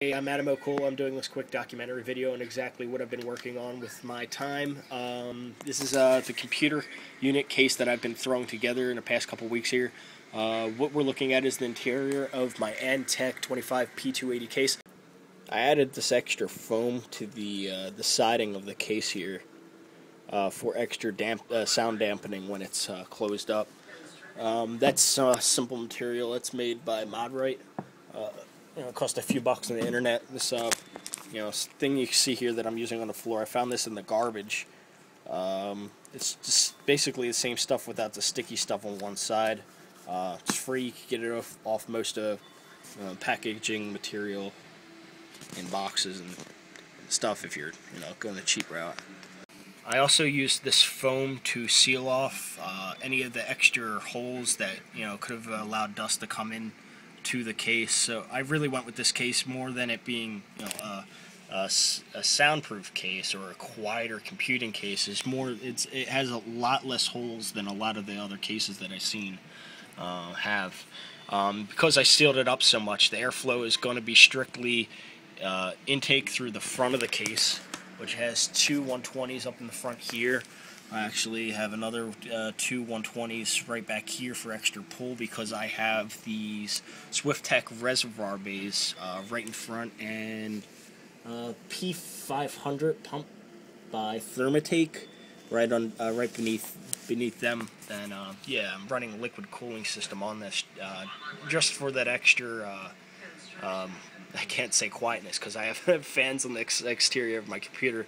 Hey, I'm Adam O'Cole. I'm doing this quick documentary video on exactly what I've been working on with my time. This is the computer unit case that I've been throwing together in the past couple weeks here. What we're looking at is the interior of my Antec 25 P280 case. I added this extra foam to the siding of the case here for extra sound dampening when it's closed up. That's simple material. It's made by Modrite. It cost a few bucks on the internet. This, thing you see here that I'm using on the floor, I found this in the garbage. It's just basically the same stuff without the sticky stuff on one side. It's free. You can get it off most of packaging material in boxes and stuff if you're, going the cheap route. I also used this foam to seal off any of the extra holes that could have allowed dust to come in to the case. So I really went with this case more than it being a soundproof case or a quieter computing case. It has a lot less holes than a lot of the other cases that I've seen have. Because I sealed it up so much, the airflow is going to be strictly intake through the front of the case, which has two 120s up in the front here. I actually have another two 120s right back here for extra pull because I have these Swiftech reservoir bays right in front, and P500 pump by Thermatake right beneath them. And I'm running a liquid cooling system on this just for that extra. I can't say quietness because I have fans on the exterior of my computer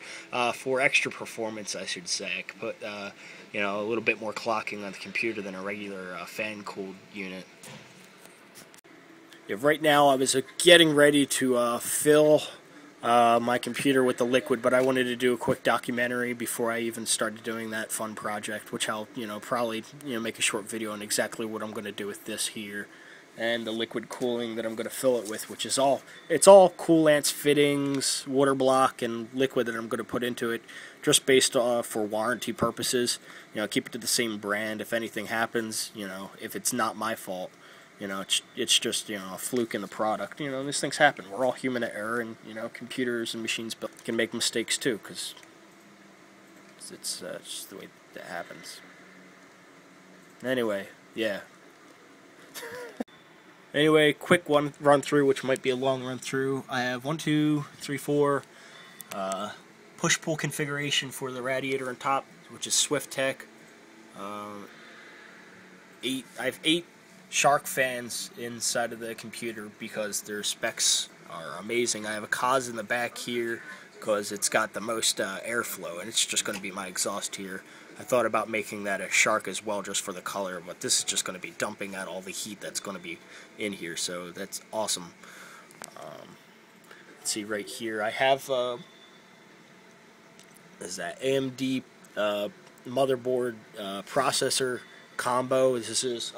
for extra performance, I should say. I could put a little bit more clocking on the computer than a regular fan-cooled unit. Yeah, right now I was getting ready to fill my computer with the liquid, but I wanted to do a quick documentary before I even started doing that fun project, which I'll probably make a short video on exactly what I'm going to do with this here. And the liquid cooling that I'm going to fill it with, which is all Coolants fittings, water block, and liquid that I'm going to put into it, just based for warranty purposes. Keep it to the same brand. If anything happens, if it's not my fault, it's just a fluke in the product. These things happen. We're all human at error, and computers and machines can make mistakes too, because it's just the way that happens. Anyway, yeah. Anyway, quick run through, which might be a long run through. I have 1, 2, 3, 4 push-pull configuration for the radiator on top, which is Swiftech. I have 8 Shark fans inside of the computer because their specs are amazing. I have a Kaz in the back here because it's got the most airflow, and it's just going to be my exhaust here. I thought about making that a Shark as well just for the color, but this is just going to be dumping out all the heat that's going to be in here, so that's awesome. Let's see right here. I have is that AMD motherboard processor combo. This is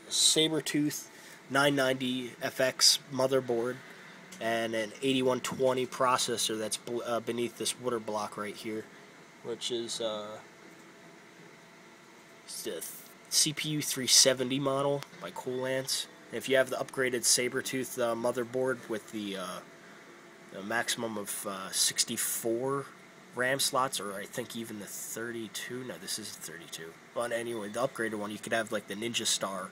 Sabertooth 990 FX motherboard and an 8120 processor that's beneath this water block right here, which is the CPU 370 model by Coolants. If you have the upgraded Sabertooth motherboard with the maximum of 64 RAM slots, or I think even the 32. No, this is 32. But anyway, the upgraded one, you could have like the Ninja Star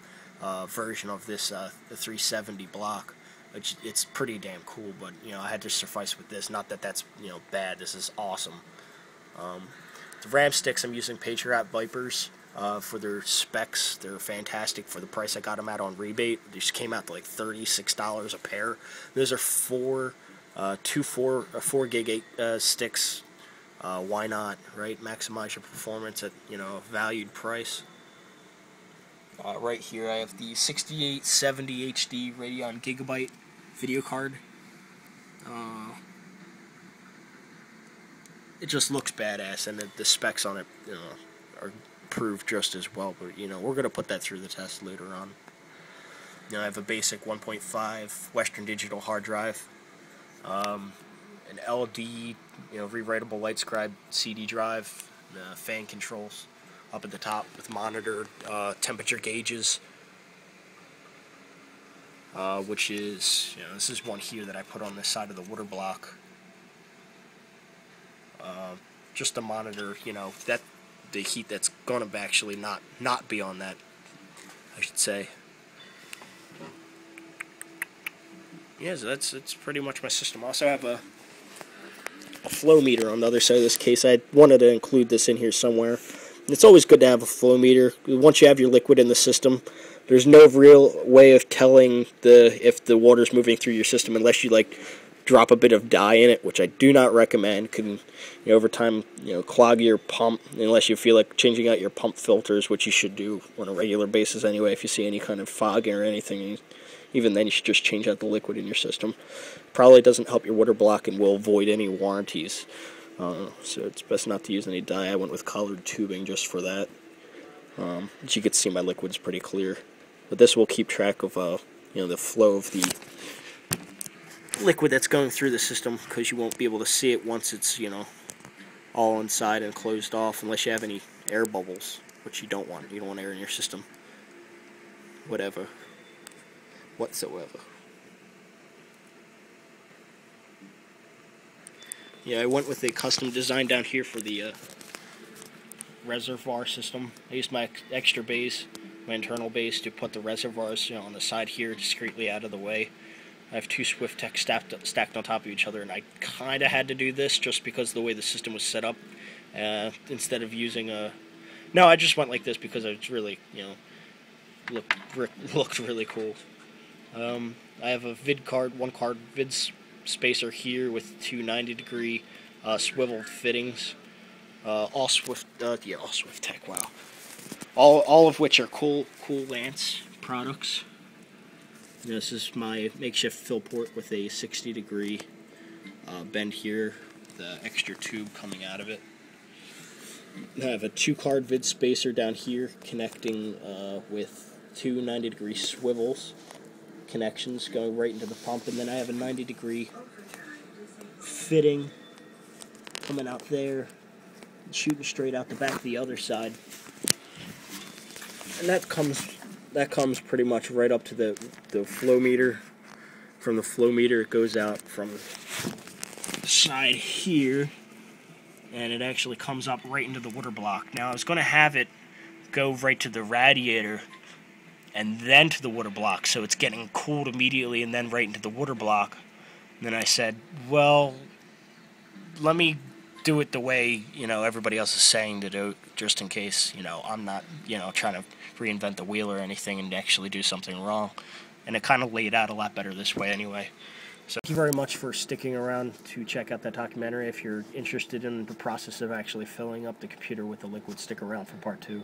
version of this the 370 block, which it's pretty damn cool. But I had to suffice with this. Not that that's bad. This is awesome. The RAM sticks, I'm using Patriot Vipers for their specs. They're fantastic for the price I got them at on rebate. They just came out to like $36 a pair. Those are 4 gig 8 sticks. Why not, right? Maximize your performance at a valued price. Right here I have the 6870 HD Radeon Gigabyte video card. It just looks badass, and the specs on it are proved just as well, but we're going to put that through the test later on. I have a basic 1.5 Western Digital hard drive, an LD rewritable LightScribe CD drive, fan controls up at the top with monitor temperature gauges, which is, this is one here that I put on this side of the water block, just to monitor, that the heat that's going to actually not be on that, I should say. Yeah, so that's pretty much my system. I also have a flow meter on the other side of this case. I wanted to include this in here somewhere. It's always good to have a flow meter. Once you have your liquid in the system, there's no real way of telling if the water's moving through your system unless you drop a bit of dye in it, which I do not recommend. Can over time clog your pump unless you feel like changing out your pump filters, which you should do on a regular basis anyway. If you see any kind of fogging or anything, even then you should just change out the liquid in your system. Probably doesn't help your water block and will void any warranties. So it's best not to use any dye. I went with colored tubing just for that. As you can see, my liquid's pretty clear. But this will keep track of the flow of the liquid that's going through the system, because you won't be able to see it once it's all inside and closed off, unless you have any air bubbles, which you don't want. You don't want air in your system. Whatsoever. Yeah, I went with a custom design down here for the reservoir system. I used my extra base, my internal base, to put the reservoirs on the side here, discreetly out of the way. I have two Swift-Tech stacked on top of each other, and I kind of had to do this just because of the way the system was set up. Instead of using a... No, I just went like this because it's really, looked really cool. I have a one card vid spacer here with two 90-degree swiveled fittings. All Swift-Tech, wow. All of which are Cool Lance products. This is my makeshift fill port with a 60-degree bend here, the extra tube coming out of it. I have a 2-card vid spacer down here connecting with two 90-degree swivels connections going right into the pump, and then I have a 90-degree fitting coming out there, shooting straight out the back of the other side, and that comes pretty much right up to the flow meter. From the flow meter, it goes out from the side here, and it actually comes up right into the water block. Now I was going to have it go right to the radiator and then to the water block, so it's getting cooled immediately and then right into the water block. And then I said, well, let me do it the way everybody else is saying to do, just in case I'm not trying to reinvent the wheel or anything and actually do something wrong. And it kind of laid out a lot better this way anyway. So thank you very much for sticking around to check out that documentary. If you're interested in the process of actually filling up the computer with the liquid, stick around for part 2.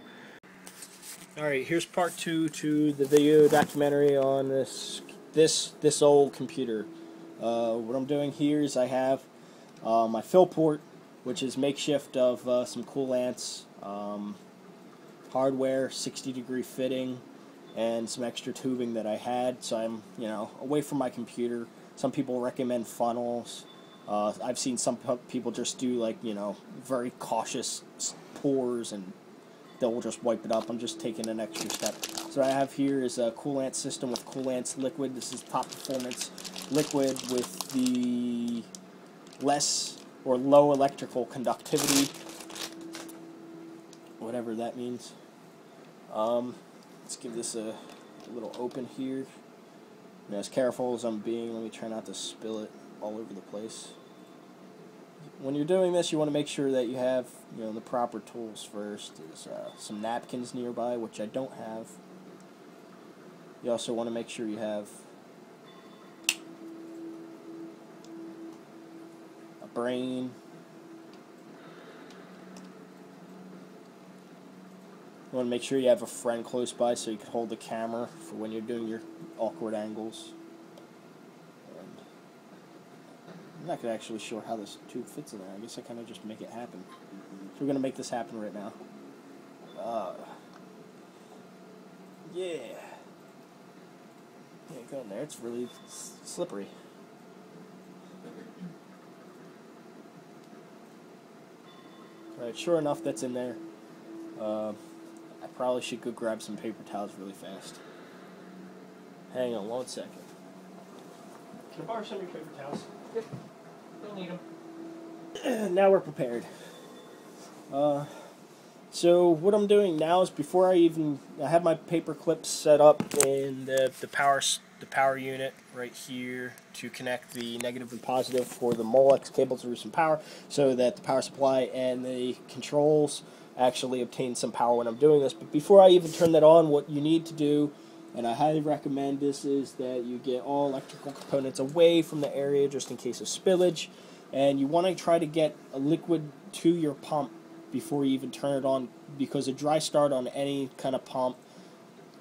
Alright, here's part 2 to the video documentary on this old computer. What I'm doing here is I have my fill port, which is makeshift of some Cool Lance hardware, 60-degree fitting, and some extra tubing that I had. So I'm away from my computer. Some people recommend funnels. I've seen some people just do very cautious pours and they'll just wipe it up. I'm just taking an extra step. So what I have here is a Cool Lance system with Cool Lance liquid. This is top performance liquid with the less or low electrical conductivity, whatever that means. Let's give this a little open here. As careful as I'm being, let me try not to spill it all over the place. When you're doing this, you want to make sure that you have the proper tools first. There's some napkins nearby, which I don't have. You also want to make sure you have a brain. You want to make sure you have a friend close by so you can hold the camera for when you're doing your awkward angles. And I'm not actually sure how this tube fits in there. I guess I kind of just make it happen. So we're going to make this happen right now. Yeah. Yeah, go in there. It's really slippery. Alright, sure enough, that's in there. I probably should go grab some paper towels really fast. Hang on 1 second. Can I borrow some of your paper towels? Yep. Don't need them. Now we're prepared. So what I'm doing now is before I have my paper clips set up in the power unit right here to connect the negative and positive for the Molex cable to some power, so that the power supply and the controls actually obtain some power when I'm doing this. But before I even turn that on, what you need to do, and I highly recommend this, is that you get all electrical components away from the area just in case of spillage, and you want to try to get a liquid to your pump before you even turn it on, because a dry start on any kind of pump,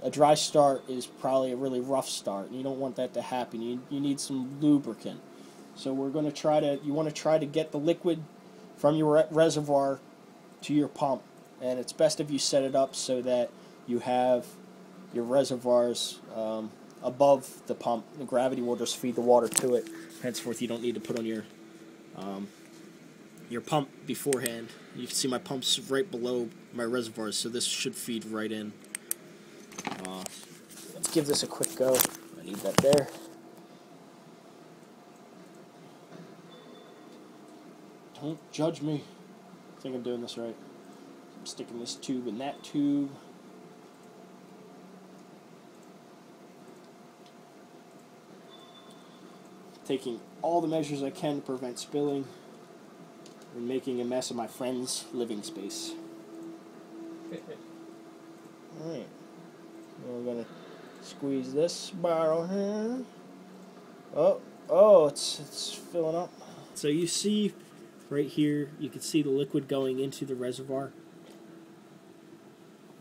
a dry start is probably a really rough start, and you don't want that to happen. You need some lubricant. So you want to try to get the liquid from your reservoir to your pump, and it's best if you set it up so that you have your reservoirs above the pump. The gravity will just feed the water to it. Henceforth, you don't need to put on your pump beforehand. You can see my pump's right below my reservoirs, so this should feed right in. Let's give this a quick go. I need that there. Don't judge me. I think I'm doing this right. I'm sticking this tube in that tube. Taking all the measures I can to prevent spilling and making a mess of my friend's living space. Alright. We're going to squeeze this bottle here. Oh, it's filling up. So you see right here, you can see the liquid going into the reservoir.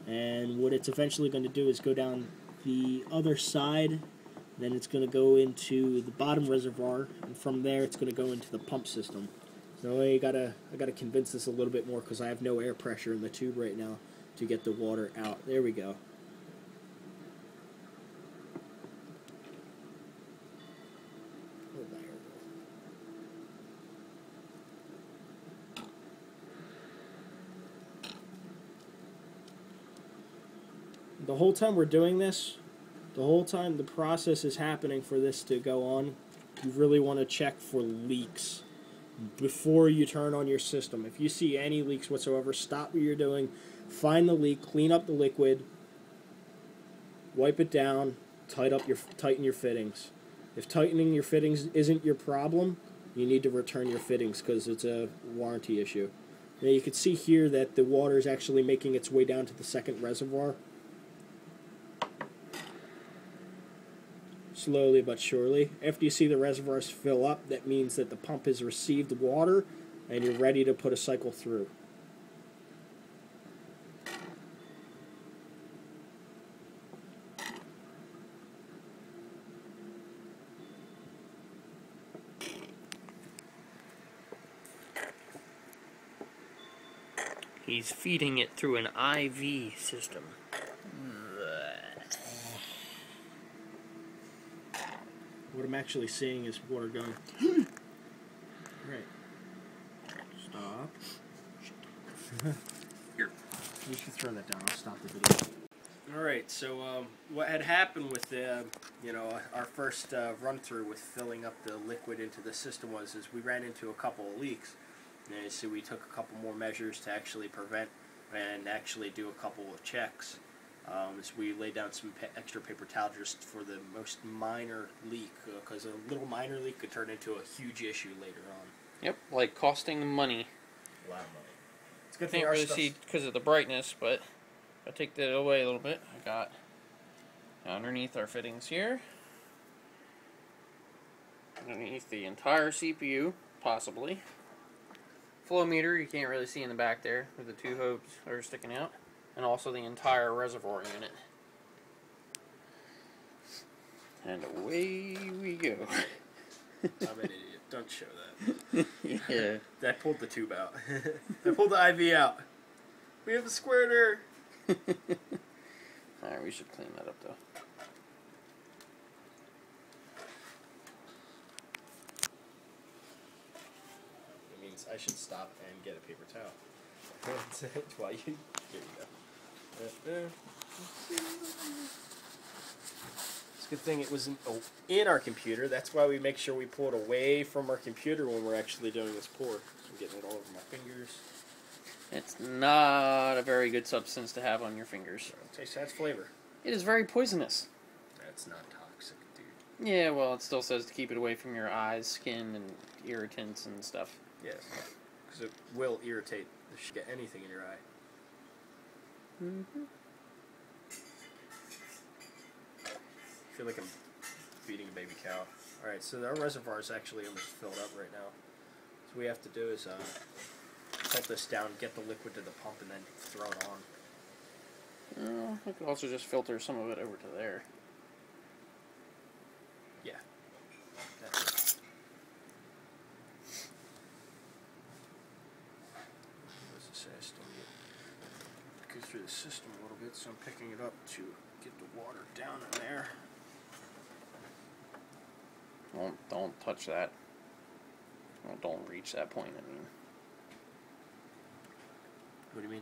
And what it's eventually going to do is go down the other side. Then it's going to go into the bottom reservoir, and from there it's going to go into the pump system. So I gotta convince this a little bit more, because I have no air pressure in the tube right now to get the water out. There we go. The whole time we're doing this, the whole time the process is happening for this to go on, you really want to check for leaks before you turn on your system. If you see any leaks whatsoever, stop what you're doing, find the leak, clean up the liquid, wipe it down, tighten your fittings. If tightening your fittings isn't your problem, you need to return your fittings, because it's a warranty issue. Now you can see here that the water is actually making its way down to the second reservoir. Slowly but surely. After you see the reservoirs fill up, that means that the pump has received water and you're ready to put a cycle through. He's feeding it through an IV system. What I'm actually seeing is water going. Right. Stop. Here. You should throw that down. I'll stop the video. Alright, so what had happened with the, our first run through with filling up the liquid into the system is we ran into a couple of leaks. And so we took a couple more measures to actually prevent and actually do a couple of checks. So we laid down some extra paper towel just for the most minor leak, because a little minor leak could turn into a huge issue later on. Yep, like costing money. A lot of money. It's good. Can't really see because of the brightness, but if I take that away a little bit, I got underneath our fittings here, underneath the entire CPU, possibly. Flow meter, you can't really see in the back there with the two hopes that are sticking out. And also the entire reservoir unit. And away we go. I'm an idiot. Don't show that. Yeah. I pulled the tube out. I pulled the IV out. We have a squirter. Alright, we should clean that up though. It means I should stop and get a paper towel. That's it. While you... Here you go. It's Good thing it was in our computer. That's why we make sure we pull it away from our computer when we're actually doing this pour. I'm getting it all over my fingers. It's not a very good substance to have on your fingers. It tastes has flavor. It is very poisonous. That's not toxic, dude. Yeah, well, it still says to keep it away from your eyes, skin, and irritants and stuff. Yes, because it will irritate the get anything in your eye. Mm-hmm. I feel like I'm feeding a baby cow. Alright, so our reservoir is actually almost filled up right now. So what we have to do is tilt this down, get the liquid to the pump, and then throw it on. I could also just filter some of it over to there. Yeah. That's it. What does it say? I still need to go through the system a little bit, so I'm picking it up to get the water down in there. Don't touch that. Well, don't reach that point, I mean. What do you mean?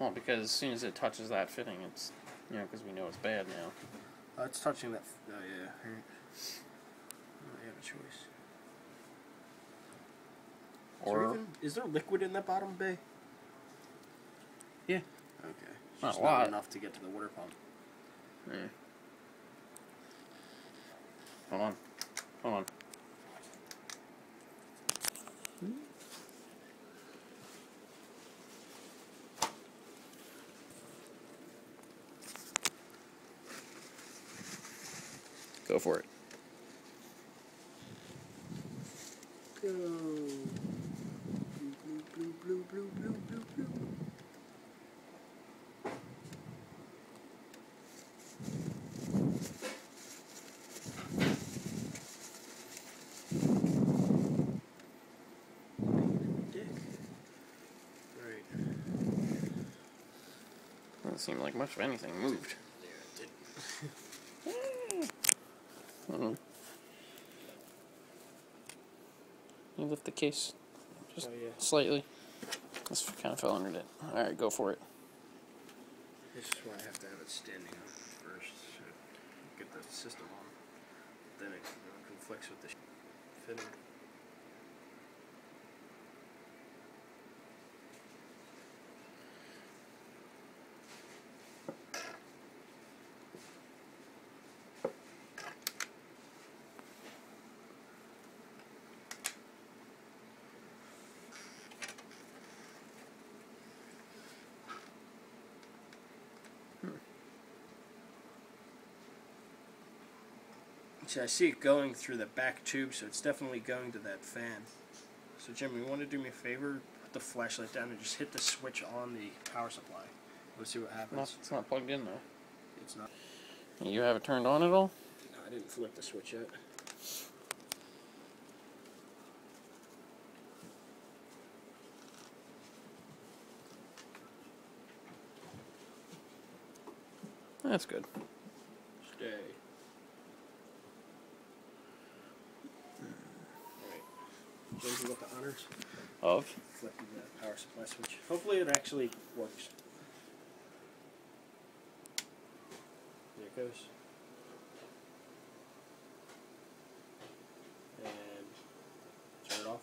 Well, because as soon as it touches that fitting, it's, you know, because we know it's bad now. It's touching that. Oh, yeah. Right. I have a choice. Or is there liquid in that bottom bay? Yeah. Okay. It's Not just a lot. not enough to get to the water pump. Yeah. Hold on. Hold on. Go for it. Go. Blue, blue, blue, blue, blue, blue, blue. Doesn't seem like much of anything moved. You lift the case just slightly. This kind of fell under it. Alright, go for it. This is why I have to have it standing up first to get the system on. Then it conflicts with the fitting. See, I see it going through the back tube, so it's definitely going to that fan. So Jim, you want to do me a favor? Put the flashlight down and just hit the switch on the power supply. Let's see what happens. It's not plugged in though. It's not. You have it turned on at all? No, I didn't flip the switch yet. That's good. Stay. James, you got the honors Of? flipping the power supply switch. Hopefully it actually works. There it goes. And turn it off.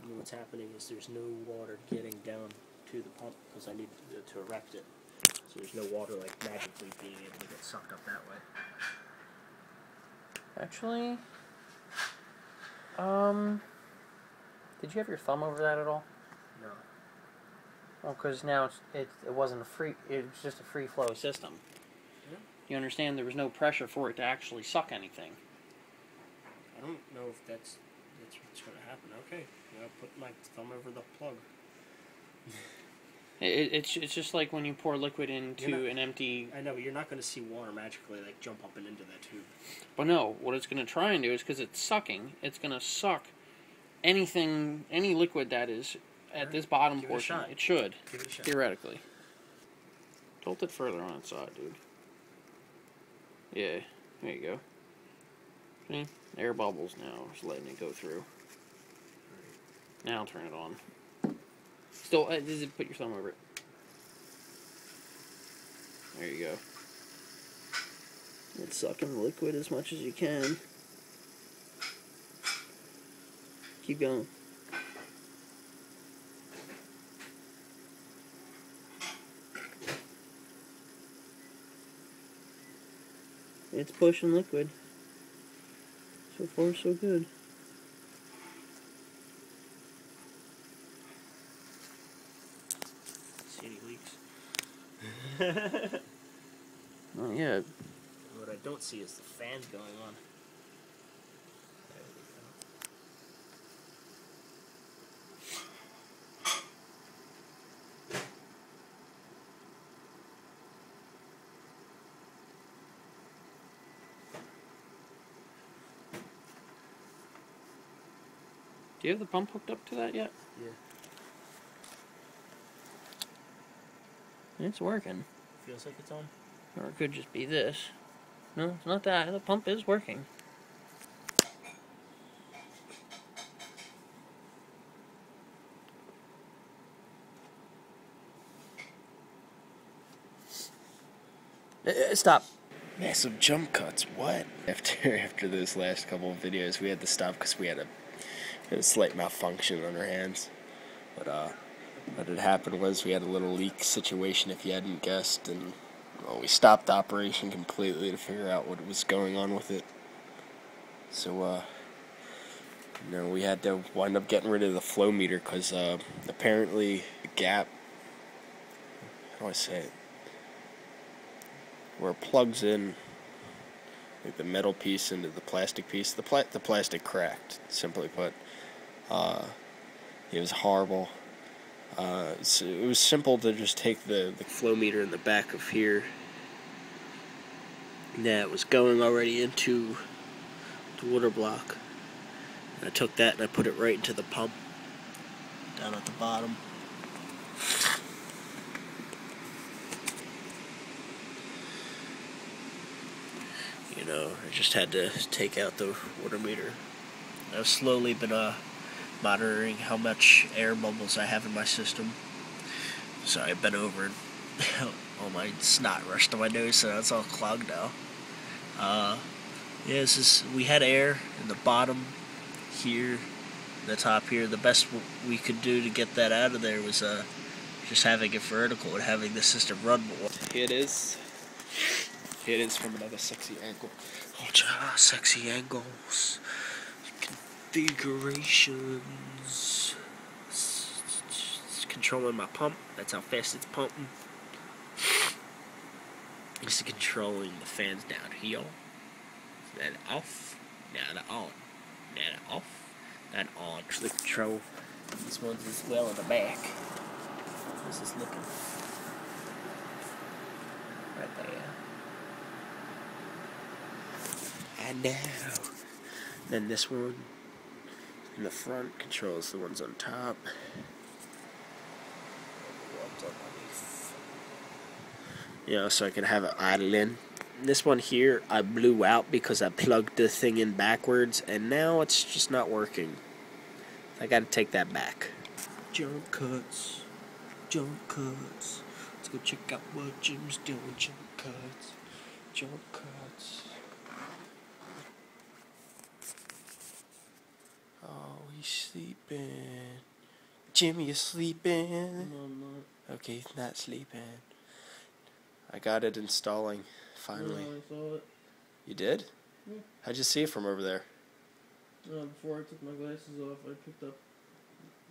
And what's happening is there's no water getting down to the pump because I need to erect it. So there's no water like magically being able to get sucked up that way. Actually, did you have your thumb over that at all? No. Well, because now it wasn't a free. It was just a free flow system. Yeah. You understand? There was no pressure for it to actually suck anything. I don't know if that's what's going to happen. Okay, I'll put my thumb over the plug. It's just like when you pour liquid into an empty. I know, but you're not going to see water magically like jump up and into that tube. But no, what it's going to try and do is because it's sucking, it's going to suck anything, any liquid that is at this bottom Give it a portion. shot. It should, Give it a shot. theoretically. Tilt it further on its side, dude. Yeah, there you go. See? Air bubbles now, just letting it go through. Now turn it on. Still, put your thumb over it. There you go. It's sucking the liquid as much as you can. Keep going. It's pushing liquid. So far, so good. See any leaks? Oh yeah. What I don't see is the fan going on. Do you have the pump hooked up to that yet? Yeah. It's working. Feels like it's on. Or it could just be this. No, it's not that. The pump is working. Stop. Massive jump cuts. What? After those last couple of videos, we had to stop because we had a slight malfunction on our hands. But what had happened was we had a little leak situation, if you hadn't guessed, and well, we stopped operation completely to figure out what was going on with it. So we had to wind up getting rid of the flow meter because apparently the gap. How do I say it? Where it plugs in, like the metal piece into the plastic piece, the plastic cracked. Simply put, it was horrible. So it was simple to just take the flow meter in the back of here. That was going already into the water block. And I took that and I put it right into the pump down at the bottom. I just had to take out the water meter. I've slowly been monitoring how much air bubbles I have in my system. So I bent over and all my snot rushed to my nose, so it's all clogged now. We had air in the bottom here, the top here. The best we could do to get that out of there was just having it vertical and having the system run more. Here it is. Here it is from another sexy angle. Sexy angles. Configurations. It's controlling my pump. That's how fast it's pumping. It's controlling the fans down here. That off. Now that on. Now that off. That on. The control. This one's as well in the back. How's this looking? Right there. And now, then this one in the front controls the ones on top. So I can have it idling. This one here I blew out because I plugged the thing in backwards, and now it's just not working. I gotta take that back. Jump cuts. Jump cuts. Let's go check out what Jim's doing. Jump cuts. Jump cuts. Oh, he's sleeping. Jimmy is sleeping. No, I'm not. Okay, he's not sleeping. I got it installing, finally. No, I saw it. You did? Yeah. How'd you see it from over there? Before I took my glasses off, I picked up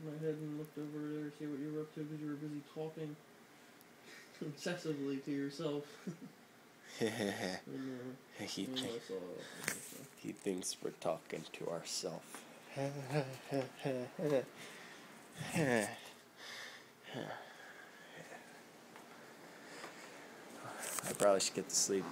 my head and looked over there to see what you were up to because you were busy talking incessantly to yourself. he, And I saw it. he thinks we're talking to ourselves. I probably should get to sleep.